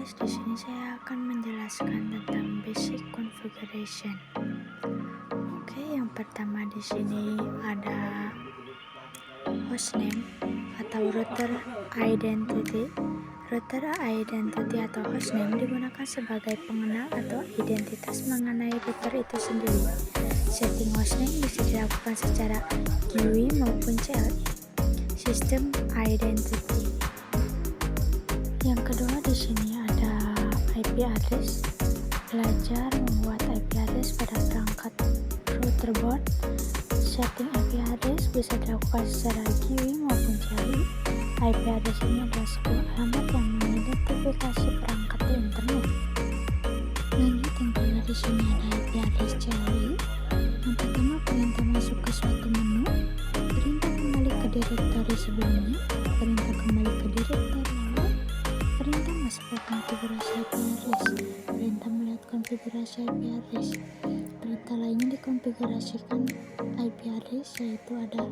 guys, di sini saya akan menjelaskan tentang basic configuration. Oke, yang pertama di sini ada hostname atau router identity. Router identity atau hostname digunakan sebagai pengenal atau identitas mengenai router itu sendiri. Setting hostname bisa dilakukan secara GUI maupun CLI. System identity. Yang kedua di sini ada IP address. Belajar membuat IP address pada perangkat router board. Setting IP address bisa dilakukan secara GUI maupun CLI. IP address ini adalah sebuah alamat yang mengidentifikasi perangkat di internet. Lanjut, yang kedua di sini ada IP address CLI. Yang pertama, perintah masuk ke suatu menu, perintah kembali ke direktori sebelumnya, perintah kembali ke direktori lalu, perintah masuk ke konfigurasi IP address, perintah melihat konfigurasi IP address. Perintah lainnya dikonfigurasikan IP address, yaitu ada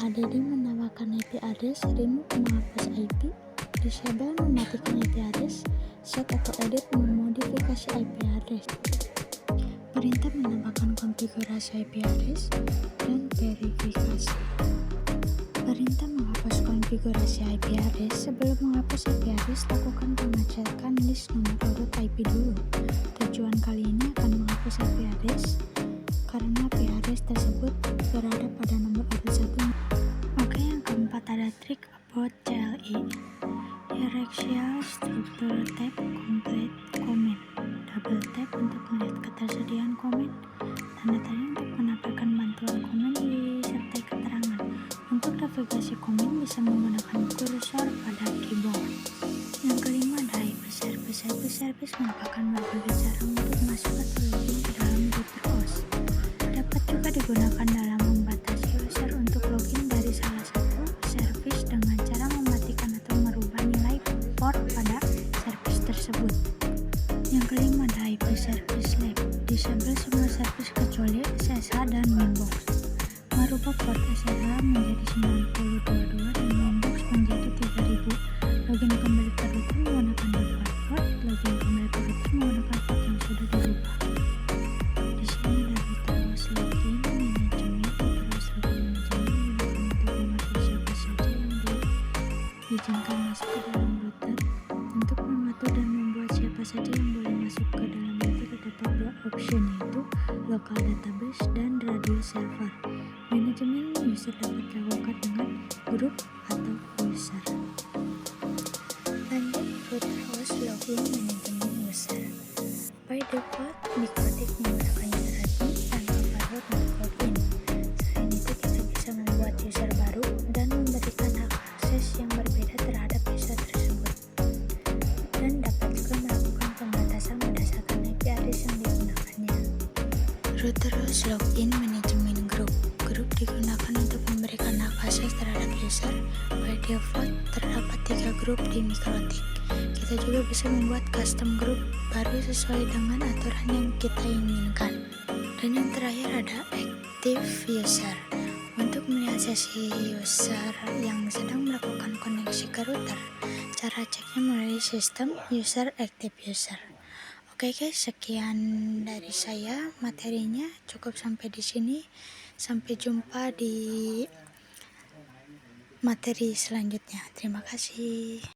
add menambahkan IP address, remove menghapus IP, disable mematikan IP address, set atau edit memodifikasi IP address. Perintah menambahkan konfigurasi IP address dan verifikasi. Perintah menghapus konfigurasi IP address. Sebelum menghapus IP address, lakukan pengecekan list nomor urut IP dulu. Tujuan kali ini akan menghapus IP address karena IP address tersebut berada pada nomor urut 1. Oke, yang keempat ada trick about CLI. Hierarchical structure tab complete comment. Double tap untuk melihat ketersediaan komen. Tanda tanya untuk menampilkan bantuan komen disertai keterangan. Untuk navigasi komen bisa menggunakan kursor pada keyboard. Yang kelima ada IP service. IP service merupakan berbagai cara untuk masuk atau login ke dalam router host. Dapat juga digunakan dalam membatasi user untuk login dari salah satu service dengan cara mematikan atau merubah nilai port pada service tersebut. Yang kelima ada IP service lab. Disable semua service kecuali SSH dan Winbox. Merubah port SSH menjadi 9022 dan Winbox menjadi 3000. Login kembali ke router menggunakan default port. Login kembali ke router menggunakan port yang sudah dirubah. Di sini ada router host login manajemen. Router host login manajemen digunakan untuk mengatur siapa saja yang diizinkan masuk ke dalam router. Untuk mengatur dan membuat siapa saja yang boleh masuk ke dalam router, terdapat dua option, yaitu local database dan radio server. Manajemen user dapat dilakukan dengan grup atau user. Lanjut, router host login manajemen user. By default, Microtik menggunakan user ID dan password untuk login. Selain itu, kita bisa membuat user baru dan memberikan hak akses yang berbeda terhadap user tersebut. Dan dapat juga melakukan pembatasan berdasarkan IP address yang digunakannya. Router host login manajemen grup. Grup digunakan untuk memberikan hak akses terhadap user. By default, terdapat 3 grup di Microtik. Kita juga bisa membuat custom group baru sesuai dengan aturan yang kita inginkan. Dan yang terakhir ada active user. Untuk melihat sesi user yang sedang melakukan koneksi ke router, cara ceknya melalui sistem user active user. Oke guys, sekian dari saya materinya, cukup sampai di sini. Sampai jumpa di materi selanjutnya. Terima kasih.